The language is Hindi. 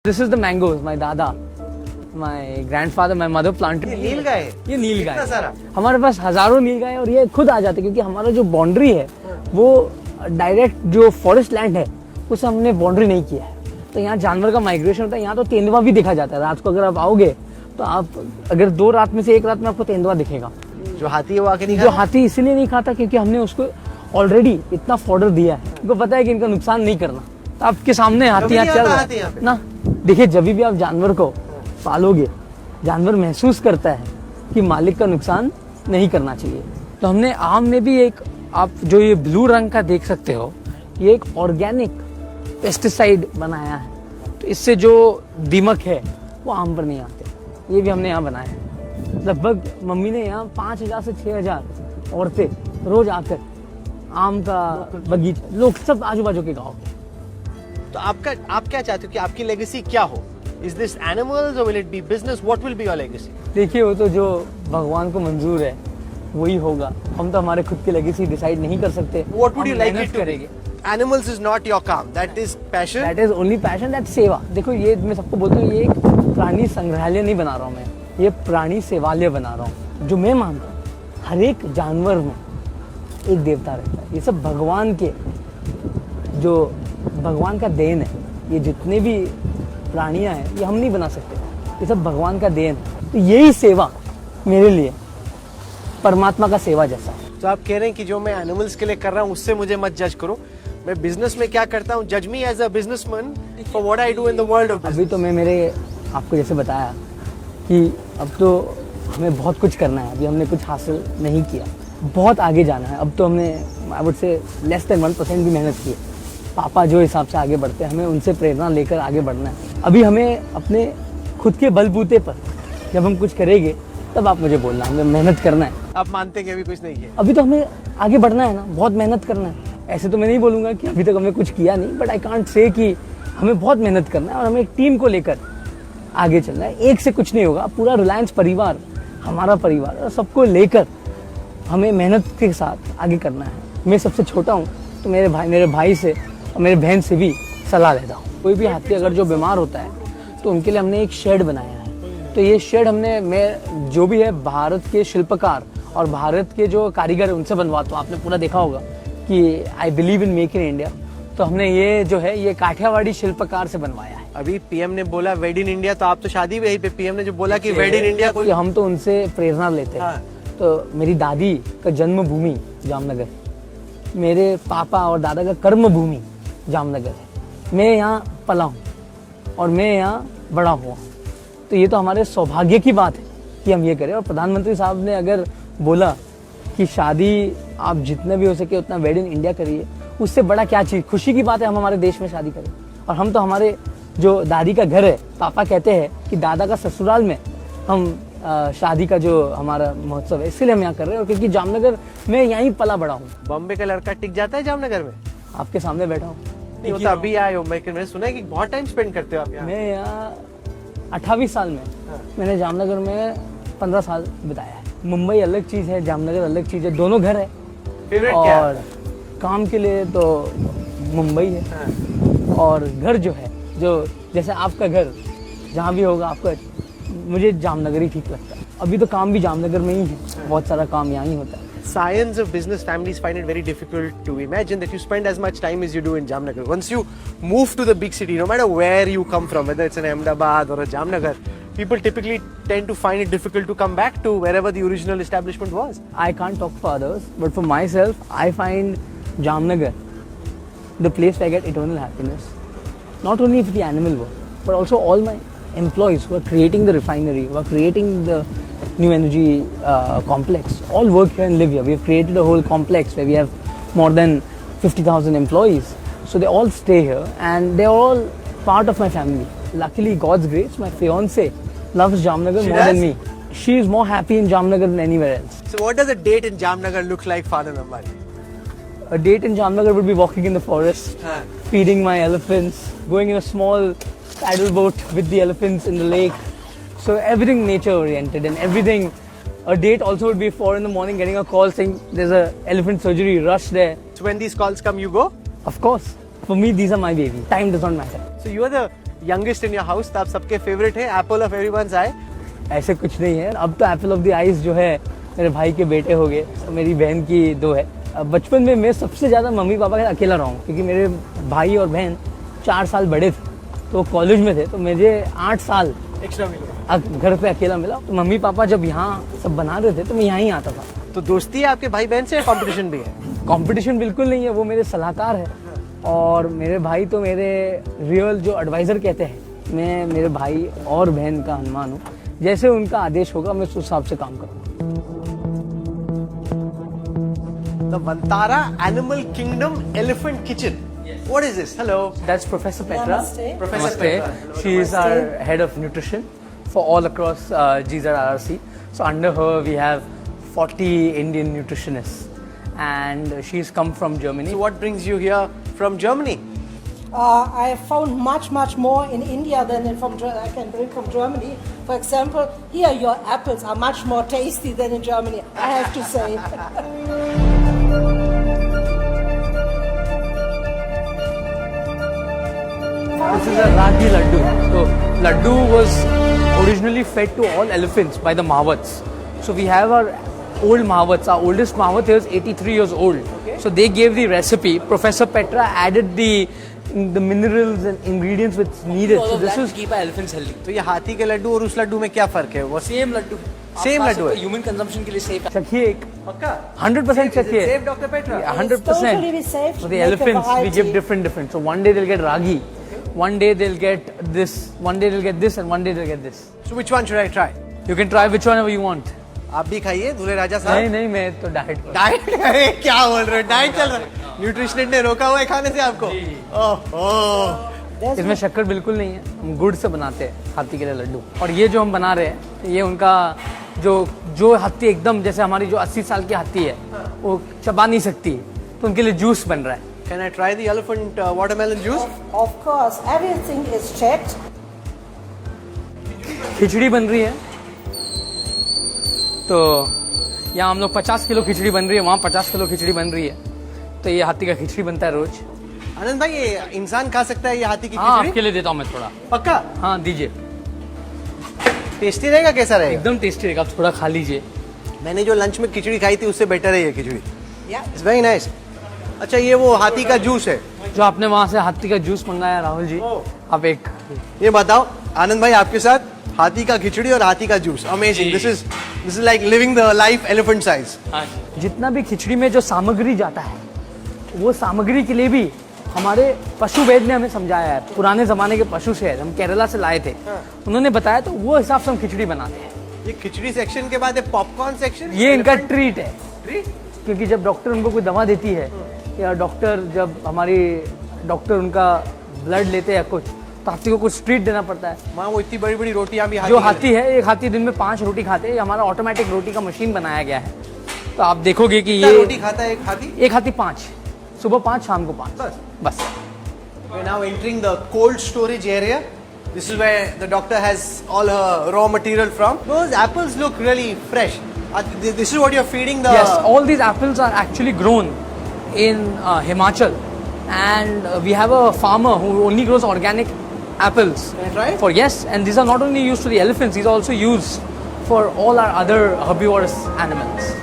This is the mangoes. My dada, my grandfather, my mother planted. ये नील गाय है? ये नील गाय कितना सारा? हमारे पास हजारों नील गाय और ये खुद आ जाते हैं, क्योंकि हमारा जो बाउंड्री है वो डायरेक्ट जो फॉरेस्ट लैंड है उसे हमने बाउंड्री नहीं किया है। तो यहाँ जानवर का माइग्रेशन होता है। यहाँ तो तेंदुआ भी देखा जाता है। रात को अगर आप आओगे तो आप अगर 2 रात में से 1 रात में आपको तेंदुआ दिखेगा। जो हाथी है वो आके नहीं जो हाथी इसीलिए नहीं खाता क्योंकि हमने उसको ऑलरेडी इतना फॉर्डर दिया है। उनको पता है कि इनका नुकसान नहीं करना। तो आपके सामने हाथी यहाँ चल रहा है ना। देखिए, जब भी आप जानवर को पालोगे, जानवर महसूस करता है कि मालिक का नुकसान नहीं करना चाहिए। तो हमने आम में भी एक, आप जो ये ब्लू रंग का देख सकते हो, ये एक ऑर्गेनिक पेस्टिसाइड बनाया है। तो इससे जो दीमक है वो आम पर नहीं आते। ये भी हमने यहाँ बनाया है। लगभग मम्मी ने यहाँ 5000 से 6000 औरतें रोज आकर आम का बगीचा, लोग सब आजू बाजू के गाँव के। तो आप क्या चाहते हो कि आपकी लेगेसी क्या हो? Is this animals or will it be business? What will be your legacy? देखिए, वो तो जो भगवान को मंजूर है वही होगा। हम तो हमारे खुद की लेगेसी डिसाइड नहीं कर सकते। What would you like मेहनत it to be? Animals is not your काम. That is passion. That is only passion, that सेवा। देखो, ये मैं सबको बोलता हूँ, ये एक प्राणी संग्रहालय नहीं बना रहा हूँ मैं, ये प्राणी सेवालय बना रहा हूँ। जो मैं मानता हूँ, हर एक जानवर में एक देवता रहता है। ये सब भगवान के, जो भगवान का देन है। ये जितने भी प्राणियां हैं ये हम नहीं बना सकते, ये सब भगवान का देन है। तो यही सेवा मेरे लिए परमात्मा का सेवा जैसा। तो आप कह रहे हैं कि जो मैं एनिमल्स के लिए कर रहा हूँ उससे मुझे मत जज करो। मैं बिजनेस में क्या करता हूँ, जज me as a businessman for what I do in the world of business. अभी तो मैं मेरे आपको जैसे बताया कि अब तो हमें बहुत कुछ करना है। अभी हमने कुछ हासिल नहीं किया, बहुत आगे जाना है। अब तो हमने, I would say, less than 1% भी मेहनत की है। पापा जो हिसाब से आगे बढ़ते हैं, हमें उनसे प्रेरणा लेकर आगे बढ़ना है। अभी हमें अपने खुद के बलबूते पर जब हम कुछ करेंगे तब आप मुझे बोलना, हमें मेहनत करना है। आप मानते हैं कि अभी कुछ नहीं किया? अभी तो हमें आगे बढ़ना है ना, बहुत मेहनत करना है। ऐसे तो मैं नहीं बोलूँगा कि अभी तक हमने कुछ किया नहीं, बट आई कांट से कि हमें बहुत मेहनत करना है और हमें एक टीम को लेकर आगे चलना है। एक से कुछ नहीं होगा। पूरा रिलायंस परिवार, हमारा परिवार, और सबको लेकर हमें मेहनत के साथ आगे करना है। मैं सबसे छोटा हूँ तो मेरे भाई से और मेरे बहन से भी सलाह लेता हूँ। कोई भी हाथी अगर जो बीमार होता है तो उनके लिए हमने एक शेड बनाया है। तो ये शेड मैं जो भी है भारत के शिल्पकार और भारत के जो कारीगर है उनसे बनवाता हूँ। आपने पूरा देखा होगा कि I believe in make in India. तो हमने ये जो है ये काठियावाड़ी शिल्पकार से बनवाया है। अभी पीएम ने बोला वेड इन इंडिया, तो आप तो शादी भी यहीं पे, पीएम ने जो बोला कि वेड इन इंडिया, कोई हम तो उनसे प्रेरणा लेते हैं। तो मेरी दादी का जन्मभूमि जामनगर, मेरे पापा और दादा का कर्म भूमि जामनगर है। मैं यहाँ पला हूँ और मैं यहाँ बड़ा हुआ। तो ये तो हमारे सौभाग्य की बात है कि हम ये करें। और प्रधानमंत्री साहब ने अगर बोला कि शादी आप जितना भी हो सके उतना वेड इन इंडिया करिए, उससे बड़ा क्या चीज़, खुशी की बात है हम हमारे देश में शादी करें। और हम तो हमारे जो दादी का घर है, पापा कहते हैं कि दादा का ससुराल में हम शादी का जो हमारा महोत्सव है, इसीलिए हम यहाँ कर रहे हैं। और क्योंकि जामनगर में यहीं पला बड़ा हूँ। बॉम्बे का लड़का टिक जाता है जामनगर में? आपके सामने बैठा हूँ। नहीं, वो तो अभी आए हो। मैंने सुना है कि बहुत टाइम स्पेंड करते हो आप यहाँ। मैं यहाँ 28 साल में, मैंने जामनगर में 15 साल बिताया है। मुंबई अलग चीज़ है, जामनगर अलग चीज़ है, दोनों घर है। फेवरेट और क्या है? काम के लिए तो मुंबई है। और घर जो है, जो जैसे आपका घर जहाँ भी होगा आपका, मुझे जामनगर ही ठीक लगता है। अभी तो काम भी जामनगर में ही है, बहुत सारा काम यहाँ ही होता है। Scions of business families find it very difficult to imagine that you spend as much time as you do in Jamnagar. Once you move to the big city, no matter where you come from, whether it's an Ahmedabad or a Jamnagar, people typically tend to find it difficult to come back to wherever the original establishment was. I can't talk for others, but for myself, I find Jamnagar the place where I get eternal happiness. Not only for the animal world, but also all my employees who are creating the refinery, who are creating the new energy complex, all work here and live here. We have created a whole complex where we have more than 50,000 employees. So they all stay here and they're all part of my family. Luckily, God's grace, my fiance loves Jamnagar more than me. She is more happy in Jamnagar than anywhere else. So what does a date in Jamnagar look like, Father Ambani? A date in Jamnagar would be walking in the forest, feeding my elephants, going in a small paddle boat with the elephants in the lake. So everything nature oriented and everything. A date also would be 4 in the morning getting a call saying there's a elephant surgery, rush there. So when these calls come, you go? Of course. For me, these are my baby. Time does not matter. So you are the youngest in your house, तो आप सबके favorite है, apple of everyone's eye. ऐसे कुछ नहीं है, अब तो एप्पल ऑफ द आइज जो है मेरे भाई के बेटे हो गए, मेरी बहन की 2 है। बचपन में मैं सबसे ज़्यादा मम्मी पापा के अकेला रहा हूँ, क्योंकि मेरे भाई और बहन 4 साल बड़े थे, तो कॉलेज में थे, तो मुझे 8 साल Extra मिला. घर पे अकेला मिला। तो मम्मी पापा जब यहाँ सब बना रहे थे तो मैं यहाँ ही आता था। तो दोस्ती है आपके भाई बहन से या कंपटीशन भी है? कंपटीशन बिल्कुल नहीं है, वो मेरे सलाहकार है और मेरे भाई तो मेरे रियल जो एडवाइज़र कहते हैं। मैं मेरे भाई और बहन का हनुमान हूँ, जैसे उनका आदेश होगा मैं उस हिसाब से काम करूँगा। The Vantara Animal Kingdom Elephant Kitchen. What is this? Hello. That's Professor Petra. Namaste. Professor Namaste. Petra. She is our head of nutrition for all across GZRRC. So under her we have 40 Indian nutritionists, and she's come from Germany. So what brings you here from Germany? I have found much more in India than I can bring from Germany. For example, here your apples are much more tasty than in Germany, I have to say. This is a Ragi Laddu. So Laddu was originally fed to all elephants by the Mahawats. So we have our old Mahawats. Our oldest Mahawat is 83 years old. Okay. So they gave the recipe. Professor Petra added the minerals and ingredients which needed. So this is keep our elephants healthy. तो ये हाथी के लड्डू और उस लड्डू में क्या फर्क है? वो Same laddu. Same laddu है? Human consumption के लिए safe है. चखिए एक पक्का? 100% चखिए. Save Dr. Petra. Yeah, It's 100%. totally be safe For to the make a elephants, we variety. give different. So one day they'll get ragi, one day they'll get this, one day they'll get this, and one day they'll get this. So which one should I try? You can try which one you want. आप भी खाइए दूल्हे राजा नहीं साहब. नहीं, मैं तो डाइट पर। डाइट? अरे क्या बोल रहे हो? डाइट चल रहा है? न्यूट्रिशनिस्ट ने रोका हुआ है खाने से आपको? ओह. There's इसमें शक्कर बिल्कुल नहीं है, हम गुड़ से बनाते हैं हाथी के लिए लड्डू। और ये जो हम बना रहे हैं, ये उनका जो हाथी एकदम जैसे हमारी जो 80 साल की हाथी है, वो चबा नहीं सकती, तो उनके लिए जूस बन रहा है। Can I try the elephant watermelon juice? Of course, everything is checked. खिचड़ी बन रही है, तो यहाँ हम लोग 50 किलो खिचड़ी बन रही है, वहाँ 50 किलो खिचड़ी बन रही है, तो ये हाथी का खिचड़ी बनता है रोज। आनंद भाई, ये इंसान खा सकता है ये हाथी की हाँ, खिचड़ी? आपके लिए देता हूँ मैं थोड़ा। पक्का? हाँ दीजिए, टेस्टी रहेगा? कैसा रहेगा? एकदम टेस्टी रहेगा, आप थोड़ा खा लीजिए। मैंने जो लंच में खिचड़ी खाई थी उससे बेटर है ये खिचड़ी. Yeah. It's very nice. अच्छा, ये वो हाथी का जूस है? जो आपने वहाँ से हाथी का जूस मंगाया राहुल जी, आप एक ये बताओ आनंद भाई, आपके साथ हाथी का खिचड़ी और हाथी का juice, amazing. This is like living the life elephant size. जितना भी खिचड़ी में जो सामग्री जाता है, वो सामग्री के लिए भी हमारे पशु वैद्य ने हमें समझाया है। पुराने जमाने के पशु से हम केरला से लाए थे, उन्होंने बताया, तो वो हिसाब से हम खिचड़ी बनाते हैं। ये खिचड़ी सेक्शन के बाद पॉपकॉर्न सेक्शन, ये इनका ट्रीट है, ट्रीट. क्योंकि जब डॉक्टर उनको कोई दवा देती है, या डॉक्टर उनका ब्लड लेते हैं कुछ, तो हाथी को कुछ ट्रीट देना पड़ता है। वहाँ वो इतनी बड़ी बड़ी रोटियां भी जो हाथी है, एक हाथी दिन में 5 रोटी खाते हैं। ये हमारा ऑटोमेटिक रोटी का मशीन बनाया गया है, तो आप देखोगे कि ये रोटी खाता है एक हाथी? एक हाथी 5, सुबह 5, शाम को 5, बस। We're now entering the cold storage area. This is where the doctor has all her raw material from. Those apples look really fresh. This is what you're feeding the... Yes, all these apples are actually grown in Himachal, and we have a farmer who only grows organic apples. Can I try it? Yes, and these are not only used for the elephants; these are also used for all our other herbivorous animals.